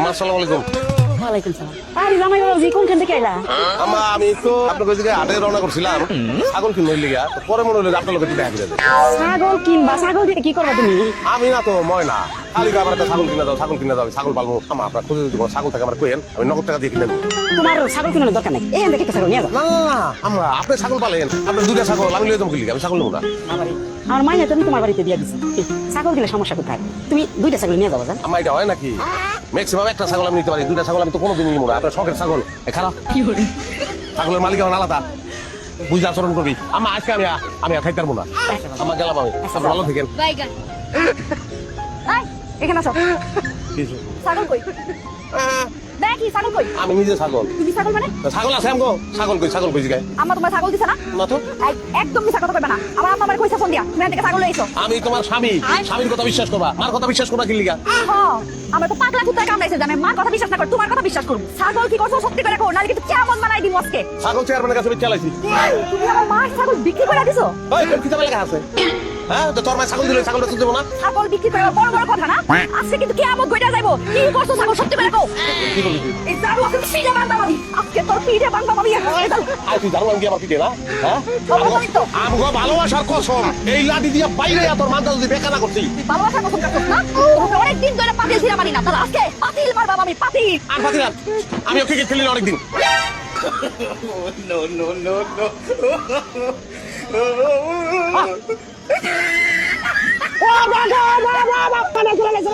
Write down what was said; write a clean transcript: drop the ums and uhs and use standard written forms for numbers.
আম্মা আসসালামু আলাইকুম। ওয়ালাইকুম সালাম। আরে জামাই বাবুজি কোনখান থেকে আইলা? আম্মা আমি তো আপনার কাছে হাটে রওনা করছিলাম ছাগল কিনবো লিগা, তো পরে মনে হলো যে আপনার লোক একটু দেখা করে দেয়। ছাগল কিনবা? ছাগল দিয়ে কি করবা তুমি? আমি না তো ময়না খালি আমার একটা ছাগল কিনে দাও, ছাগল কিনে দাও, ছাগল পালবো। আম্মা আপনার খুঁজে দিব ছাগল থাকে আমার কোয়েন, আমি নগদ টাকা দিয়ে কিনে দেবো। তোমার ছাগল কিনার দরকার নেই, এখান থেকে একটা ছাগল নিয়ে যাও। না না না আমরা আপনি ছাগল পালেন, আপনার দুইটা ছাগল আমি লিয়ে যাবো, আমি ছাগল নেবো না। আমার মাইনে তুমি তোমার বাড়িতে দিয়ে দিছি, ছাগল দিলে সমস্যা কোথায়? তুমি দুইটা ছাগল নিয়ে যাবো। আমার এটা হয় নাকি? ম্যাক্সিমাম একটা ছাগল আমি নিতে পারি, দুইটা ছাগল আমি তো কোনোদিন নিবো না। আপনার শখের ছাগল খারাপ, ছাগলের মালিক আমার আলাদা, বুঝে আচরণ করবি। আমার আজকে আমি আর খাইতে পারবো না। আমার গেলাম আমি, আপনি ভালো থাকেন। এখানে আসো। ছাগল কই? দেখি ছাগল কই? আমি নিজে ছাগল। তুমি ছাগল মানে? ছাগল আছে আমগো, ছাগল কই গায় আম্মা তোমার ছাগল দিছে না? না তো। একদম মিছা কথা কইবা না। আমার আম্মা আমার কইছে ফোন দিয়া তুমি এখান থেকে ছাগল লইছো। আমি তোমার স্বামী, স্বামীর কথা বিশ্বাস করবা, মার কথা বিশ্বাস করবা কি লিগা? হ্যাঁ আমরা তো পাগলা কুত্তায় কামড়াইছে, জানে মার কথা বিশ্বাস না কর তোমার কথা বিশ্বাস করব। ছাগল কি করছো সত্যি করে কও, নালে কিন্তু কেমন বানাই দিমু আজকে। ছাগল চেয়ারম্যানের কাছে চালাইছি। তুমি আমার মার ছাগল বিক্রি করে দিছো? ওই কোন কিতাবে লেখা আছে? হ্যাঁ তো তোর মা ছাগল দিলে ছাগল বেচতে দেবো না? ছাগল বিক্রি করে বড় বড় কথা না, আজকে কিন্তু কেমন গইটা যাইবো। কি করছো ছাগল সত্যি করে কও। কি বলবি? এই জারু আজকে পিঠে বান্ধা পাবি, আজকে তোর পিঠে বান্ধা পাবি। আই তুই জানো আমি আমার পিঠে না? হ্যাঁ অবশ্যই তো। আমগো ভালোবাসার কসম এই লাঠি দিয়া বাইরে তোর মাথা যদি বেকানা করছি। ভালোবাসা কসম কাটছ না? তুমি অনেক দিন ধরে পাতিল ছিড়া মারি না, তাহলে আজকে পাতিল মার বাবা, আমি পাতিল। আর পাতিলাম আমি ক্রিকেট খেলি না অনেকদিন। ও বাবা বাবা বাবা চলে গেছে।